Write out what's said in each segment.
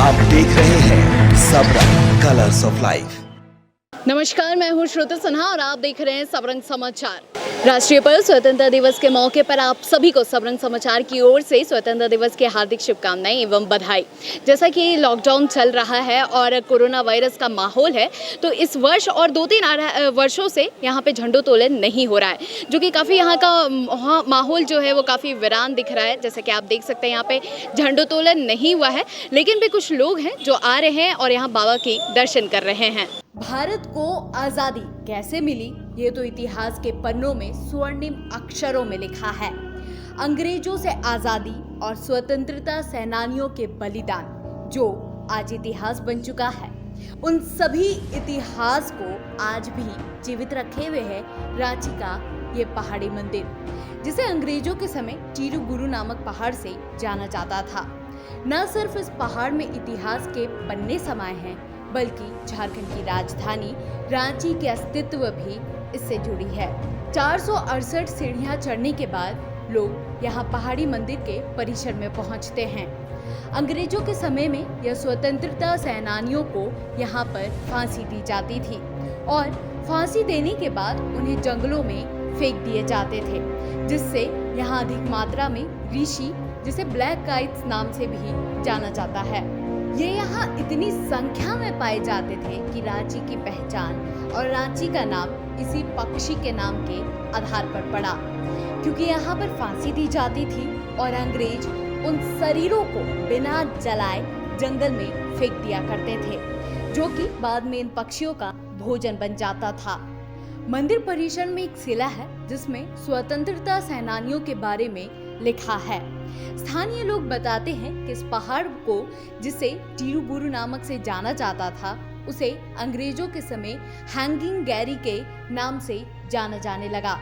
आप देख रहे हैं सबरंग कलर्स ऑफ लाइफ। नमस्कार, मैं हूं श्रुति सिन्हा और आप देख रहे हैं सबरंग समाचार। राष्ट्रीय पर्व स्वतंत्रता दिवस के मौके पर आप सभी को सबरंग समाचार की ओर से स्वतंत्रता दिवस की हार्दिक शुभकामनाएं एवं बधाई। जैसा कि लॉकडाउन चल रहा है और कोरोना वायरस का माहौल है, तो इस वर्ष और 2-3 वर्षों से यहाँ पे झंडोत्तोलन नहीं हो रहा है, जो कि काफ़ी यहाँ का माहौल जो है वो काफ़ी वीरान दिख रहा है। जैसा कि आप देख सकते हैं, यहाँ पे झंडोत्तोलन नहीं हुआ है, लेकिन भी कुछ लोग हैं जो आ रहे हैं और यहाँ बाबा के दर्शन कर रहे हैं। भारत को आजादी कैसे मिली, ये तो इतिहास के पन्नों में स्वर्णिम अक्षरों में लिखा है। अंग्रेजों से आजादी और स्वतंत्रता सेनानियों के बलिदान जो आज इतिहास बन चुका है, उन सभी इतिहास को आज भी जीवित रखे हुए है रांची का ये पहाड़ी मंदिर, जिसे अंग्रेजों के समय टीरूगुरु नामक पहाड़ से जाना जाता था। न सिर्फ इस पहाड़ में इतिहास के पन्ने समाये हैं, बल्कि झारखंड की राजधानी रांची के अस्तित्व भी इससे जुड़ी है। 468 सीढ़ियां चढ़ने के बाद लोग यहाँ पहाड़ी मंदिर के परिसर में पहुँचते हैं। अंग्रेजों के समय में यह स्वतंत्रता सेनानियों को यहाँ पर फांसी दी जाती थी और फांसी देने के बाद उन्हें जंगलों में फेंक दिए जाते थे, जिससे यहाँ अधिक मात्रा में ऋषि, जिसे ब्लैक काइट्स नाम से भी जाना जाता है, ये यहाँ इतनी संख्या में पाए जाते थे कि रांची की पहचान और रांची का नाम इसी पक्षी के नाम के आधार पर पड़ा, क्योंकि यहाँ पर फांसी दी जाती थी और अंग्रेज उन शरीरों को बिना जलाए जंगल में फेंक दिया करते थे, जो कि बाद में इन पक्षियों का भोजन बन जाता था। मंदिर परिसर में एक शिला है जिसमें स्वतंत्रता सेनानियों के बारे में लिखा है। स्थानीय लोग बताते हैं कि इस पहाड़ को, जिसे टीरूगुरु नामक से जाना जाता था, उसे अंग्रेजों के समय हैंगिंग गैरी के नाम से जाना जाने लगा।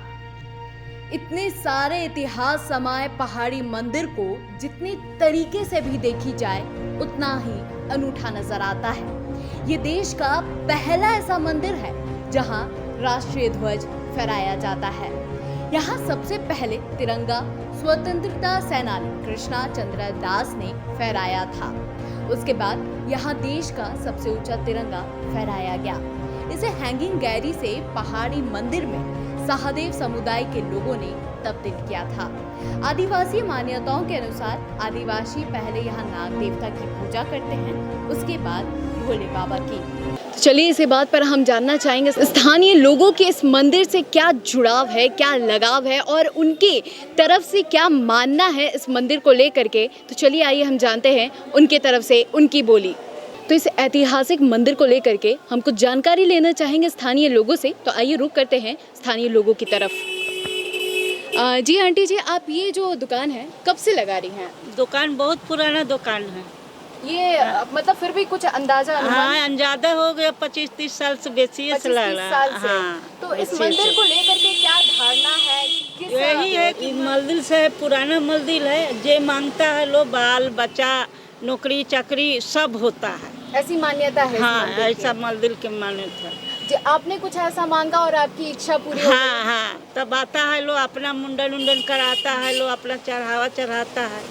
इतने सारे इतिहास समाये पहाड़ी मंदिर को जितनी तरीके से भी देखी जाए उतना ही अनूठा नजर आता है। ये देश का पहला ऐसा मंदिर है जहां राष्ट्रीय ध्वज फहराया जाता है। यहाँ सबसे पहले तिरंगा स्वतंत्रता सेनानी कृष्णा चंद्र दास ने फहराया था। उसके बाद यहाँ देश का सबसे ऊंचा तिरंगा फहराया गया। इसे हैंगिंग गैरी से पहाड़ी मंदिर में सहदेव समुदाय के लोगों ने तब्दील किया था। आदिवासी मान्यताओं के अनुसार आदिवासी पहले यहाँ नाग देवता की पूजा करते हैं, उसके बाद भोले बाबा की। चलिए, इसी बात पर हम जानना चाहेंगे स्थानीय लोगों के इस मंदिर से क्या जुड़ाव है, क्या लगाव है और उनकी तरफ से क्या मानना है इस मंदिर को लेकर के। तो चलिए आइए हम जानते हैं उनके तरफ से उनकी बोली। तो इस ऐतिहासिक मंदिर को लेकर के हम कुछ जानकारी लेना चाहेंगे स्थानीय लोगों से। तो आइए रुक करते हैं स्थानीय लोगों की तरफ। जी आंटी जी, आप ये जो दुकान है कब से लगा रही हैं? दुकान बहुत पुराना दुकान है ये मतलब फिर भी कुछ अंदाजा? हाँ, अंदाजा हो गया 25-30 साल से बेसी से लग रहा है। हाँ, तो इस मंदिर को लेकर के क्या धारणा है? यही है कि मंदिर से पुराना मंदिर है, जे मांगता है लो बाल बच्चा नौकरी चाकरी सब होता है, ऐसी मान्यता है। हाँ, ऐसा मंदिर की मान्यता है। आपने कुछ ऐसा मांगा और आपकी इच्छा पूरी हो गई? हाँ हाँ, तब आता है लो अपना मुंडन उंडन कराता है, लो अपना चढ़ावा चढ़ाता है।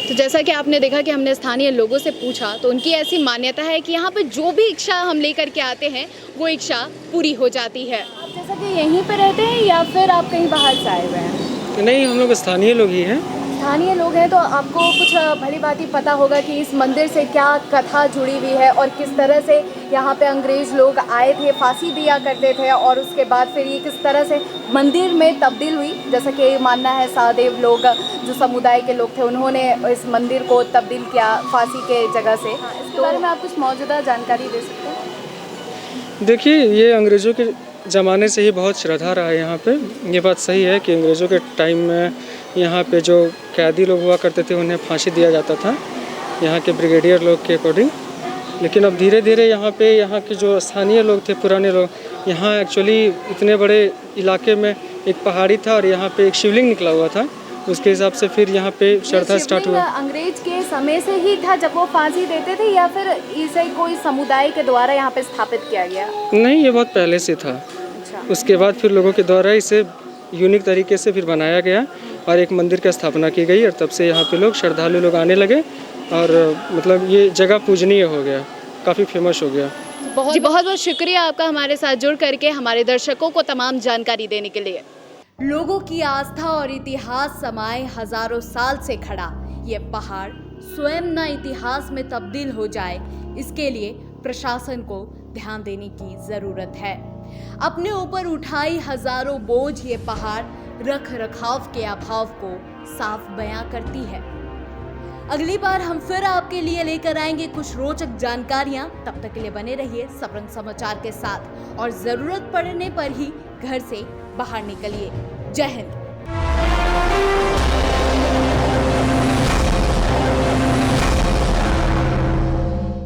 तो जैसा कि आपने देखा कि हमने स्थानीय लोगों से पूछा, तो उनकी ऐसी मान्यता है कि यहाँ पे जो भी इच्छा हम लेकर के आते हैं वो इच्छा पूरी हो जाती है। आप जैसा कि यहीं पे रहते हैं या फिर आप कहीं बाहर से आए हुए हैं? नहीं, हम लोग स्थानीय लोग ही हैं। स्थानीय लोग हैं, तो आपको कुछ भली बात ही पता होगा कि इस मंदिर से क्या कथा जुड़ी हुई है और किस तरह से यहाँ पे अंग्रेज लोग आए थे, फांसी दिया करते थे और उसके बाद फिर ये किस तरह से मंदिर में तब्दील हुई। जैसा कि मानना है सहदेव लोग, जो समुदाय के लोग थे, उन्होंने इस मंदिर को तब्दील किया फांसी के जगह से। इसके बारे में आप कुछ मौजूदा जानकारी दे सकते हैं? देखिए, ये अंग्रेज़ों के ज़माने से ही बहुत श्रद्धा रहा है यहाँ पे। ये बात सही है कि अंग्रेज़ों के टाइम में यहाँ पे जो कैदी लोग हुआ करते थे उन्हें फांसी दिया जाता था, यहाँ के ब्रिगेडियर लोग के अकॉर्डिंग। लेकिन अब धीरे धीरे यहाँ के जो स्थानीय लोग थे, पुराने लोग, यहाँ एक्चुअली इतने बड़े इलाके में एक पहाड़ी था और यहाँ पे एक शिवलिंग निकला हुआ था, उसके हिसाब से फिर यहाँ पे श्रद्धा स्टार्ट हुआ। अंग्रेज के समय से ही था जब वो फांसी देते थे, या फिर इसे कोई समुदाय के द्वारा यहाँ पे स्थापित किया गया? नहीं, ये बहुत पहले से था। अच्छा। उसके बाद फिर लोगों के द्वारा इसे यूनिक तरीके से फिर बनाया गया और एक मंदिर की स्थापना की गई और तब से यहाँ पे लोग श्रद्धालु लोग आने लगे और मतलब ये जगह पूजनीय हो गया, काफ़ी फेमस हो गया। बहुत बहुत शुक्रिया आपका हमारे साथ जुड़ करके हमारे दर्शकों को तमाम जानकारी देने के लिए। लोगों की आस्था और इतिहास समाये हजारों साल से खड़ा ये पहाड़ स्वयं न इतिहास में तब्दील हो जाए, इसके लिए प्रशासन को ध्यान देने की जरूरत है। अपने ऊपर उठाई हजारों बोझ ये पहाड़ रख रखाव के अभाव को साफ बयां करती है। अगली बार हम फिर आपके लिए लेकर आएंगे कुछ रोचक जानकारियां। तब तक के लिए बने रहिए सबरंग समाचार के साथ और जरूरत पड़ने पर ही घर से बाहर निकलिए। जय हिंद।